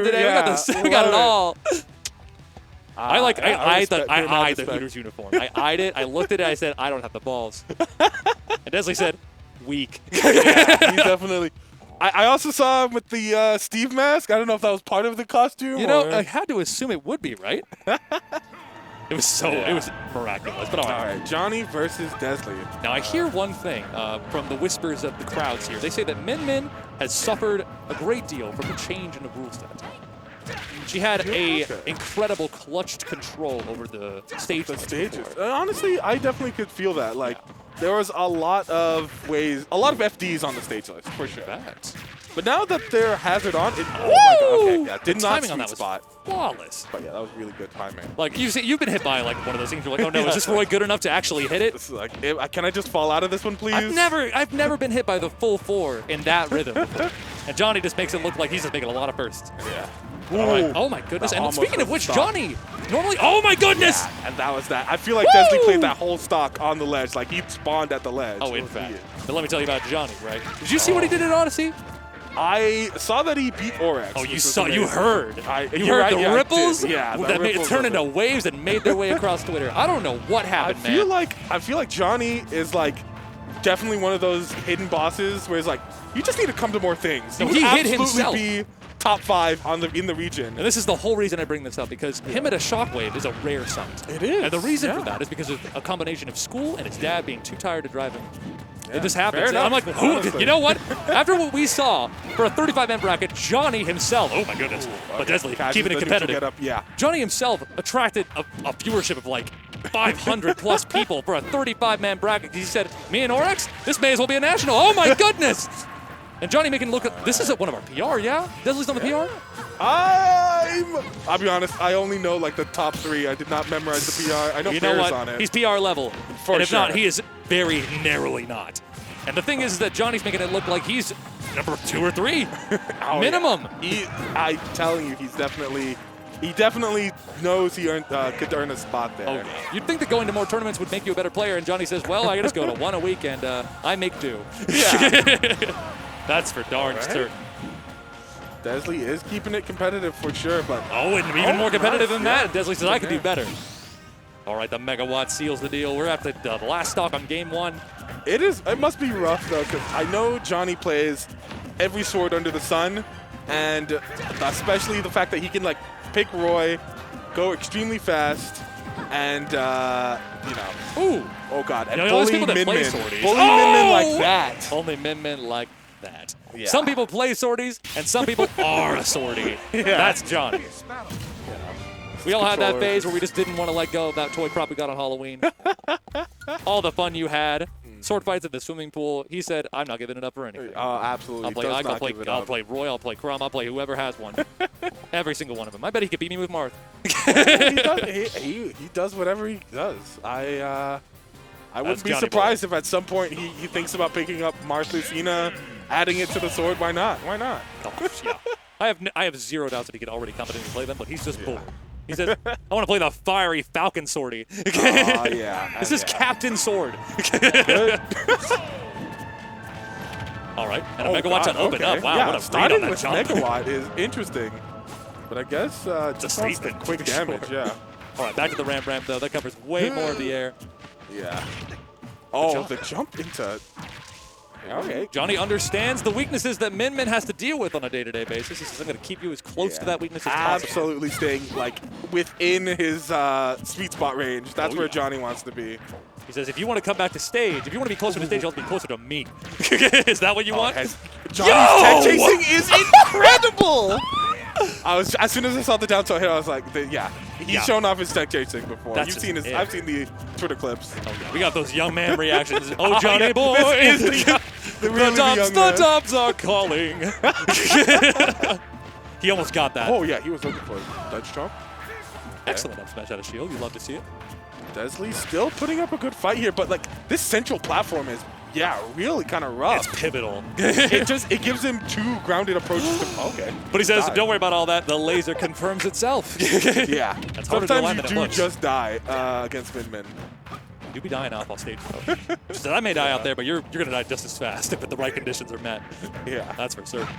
today. Yeah, We got it all. I eyed respect. the Hooters uniform. I eyed it. I looked at it. I said, I don't have the balls. And Dezly said, weak. Yeah, he definitely. I also saw him with the Steve mask. I don't know if that was part of the costume. You know, I had to assume it would be, right? It was it was miraculous. But all right, jonhy versus dezly. Now I hear one thing from the whispers of the crowds here. They say that Min Min has suffered a great deal from the change in the rule set. She had a incredible clutched control over the stage. The stages. Honestly, I definitely could feel that. Like, there was a lot of FDs on the stage list, for sure. But now that they're hazard on, oh my god, okay, yeah, did not timing on that was flawless. But yeah, that was really good timing. Like, you've been hit by like one of those things. You're like, oh no, is this Roy good enough to actually hit it? It's like, can I just fall out of this one, please? I've never been hit by the full 4 in that rhythm before. And jonhy just makes it look like he's just making a lot of firsts. Yeah. All right. Oh my goodness. And speaking of which, jonny, normally, oh my goodness! Yeah, and that was that. I feel like dezly played that whole stock on the ledge. Like, he spawned at the ledge. Oh, in fact. But let me tell you about jonny, right? Did you see what he did at Odyssey? I saw that he beat Oryx. Oh, you heard. You heard the ripples? Yeah, that made it turn into waves and made their way across Twitter. I don't know what happened, I feel like jonny is like definitely one of those hidden bosses where it's like, you just need to come to more things. No, he hit himself. Be top 5 in the region. And this is the whole reason I bring this up, because him at a Shockwave is a rare sight. It is. And the reason for that is because of a combination of school and his dad being too tired to drive him. It just happens. And I'm like, you know what? After what we saw for a 35-man bracket, jonny himself, oh my goodness, but dezly keeping it competitive. jonny himself attracted a viewership of like 500 plus people for a 35-man bracket. He said, me and Oryx, this may as well be a national. Oh my goodness! And jonny making look at, this isn't one of our PR, yeah? Dezly's on the PR? I'll be honest, I only know like the top 3. I did not memorize the PR. I know Bear's on it. He's PR level. For and if sure. not, he is very narrowly not. And the thing is that jonny's making it look like he's number 2 or 3 minimum. Yeah. I'm telling you, he definitely knows he could earn a spot there. Oh, yeah. You'd think that going to more tournaments would make you a better player, and jonny says, well, I just go to 1 a week and I make do. Yeah. That's for darn certain. Dezly is keeping it competitive for sure, but and even more competitive than that. Dezly says, I can do better. All right, the Megawatt seals the deal. We're at the last stock on game 1. It must be rough, though, because I know jonny plays every sword under the sun, and especially the fact that he can, like, pick Roy, go extremely fast, and, you know. Ooh. Oh, God. And bully Min Min. Bully Min Min like that. Only Min Min like that. Yeah. Some people play sorties, and some people are a sortie. Yeah. That's jonny. We all had that phase where we just didn't want to let go of that toy prop we got on Halloween. All the fun you had. Sword fights at the swimming pool. He said, I'm not giving it up for anything. Oh, absolutely. I'll play Roy, I'll play Crumb, I'll play whoever has one. Every single one of them. I bet he could beat me with Marth. he does whatever he does. I wouldn't be surprised if at some point he thinks about picking up Marth Lucina, adding it to the sword. Why not? Why not? Gosh, yeah. I have zero doubts that he could already competently play them, but he's just bored. He says, I want to play the fiery Falcon Sortie. Oh, yeah. This is Captain Sword. All right, and a Megawatt to open up. Wow, what a read on that jump. Megawatt is interesting, but I guess just wants the quick damage, yeah. All right, back to the Ram, though. That covers way more of the air. Yeah. Oh, the jump into... Okay. jonny understands the weaknesses that Min Min has to deal with on a day-to-day basis. He says, I'm going to keep you as close to that weakness as possible. Absolutely staying like within his sweet spot range. That's where jonny wants to be. He says, if you want to come back to stage, if you want to be closer to stage, I'll be closer to me. Is that what you want? jonny's tech chasing is incredible! As soon as I saw the down tilt hit, I was like, he's shown off his tech chasing before. I've seen the Twitter clips. Oh, yeah. We got those young man reactions. Oh, jonny boy! The tops are calling. He almost got that. Oh, yeah, he was looking for a Dutch jump. Excellent up smash out of shield. You love to see it. Dezly still putting up a good fight here, but like this central platform is, really kind of rough. It's pivotal. it gives him 2 grounded approaches to, okay. But he says, don't worry about all that. The laser confirms itself. Yeah. That's sometimes you do just die against Min Min. You be dying off on stage, though. I may die out there, but you're going to die just as fast if the right conditions are met. Yeah. That's for certain.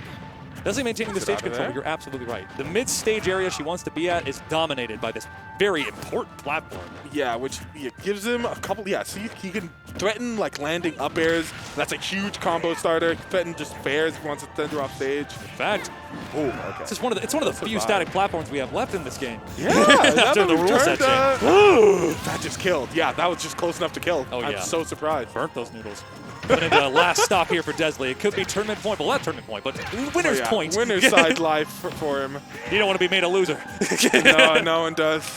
Dezly maintaining the stage control. You're absolutely right. The mid-stage area she wants to be at is dominated by this very important platform. Yeah, which gives him a couple. Yeah, see, he can threaten like landing up airs. That's a huge combo starter. He can threaten just fairs if he wants to send her off stage. In fact, okay. It's one of the few static platforms we have left in this game. Yeah, after the rule set change. That just killed. Yeah, that was just close enough to kill. Oh, yeah. I'm so surprised. Burnt those noodles. Coming into the last stop here for Dezly. It could be tournament point, well, not tournament point, but winner's point. Winner's side life for him. You don't want to be made a loser. No, no one does.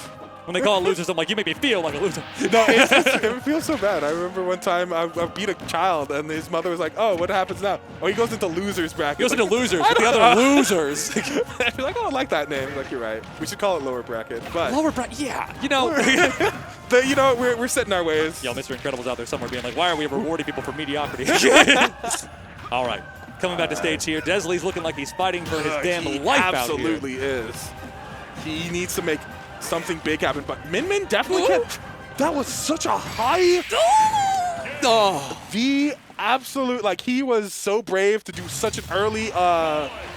When they call it losers, I'm like, you make me feel like a loser. No, it feels so bad. I remember one time I beat a child, and his mother was like, "Oh, what happens now?" Oh, he goes into losers bracket. He goes into losers with the other losers. You're like, "Oh, I like that name." Like, you're right. We should call it lower bracket. But lower bracket, yeah. You know, we're setting our ways. Yo, Mr. Incredible's out there somewhere being like, "Why are we rewarding people for mediocrity?" All right, coming back to stage here. Dezly's looking like he's fighting for his damn life out here. Absolutely is. He needs to make something big happen, but Min Min definitely can't. That was such a high. The absolute, like, he was so brave to do such an early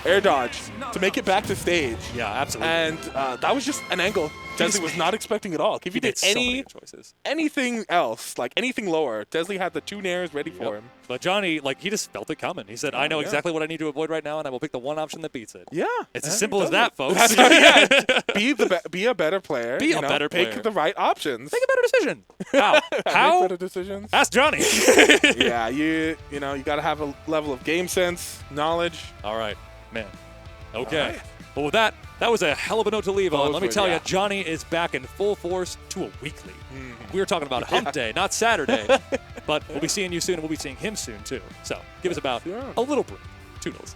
air dodge to make it back to stage. Yeah, absolutely. And that was just an angle Dezly was not expecting at all. If he did anything else, like anything lower, Dezly had the 2 nairs ready for him. But jonny, like, he just felt it coming. He said, I know exactly what I need to avoid right now, and I will pick the one option that beats it. Yeah. It's as simple as that, folks. Be a better player. Be a better player. Pick the right options. Make a better decision. How? Make better decisions. Ask jonny. Yeah, you got to have a level of game sense, knowledge. All right, man. Okay. Well, with that was a hell of a note to leave on. Let me tell you, jonny is back in full force to a weekly. We were talking about hump day, not Saturday. But we'll be seeing you soon, and we'll be seeing him soon, too. So give us about a little break. Toodles.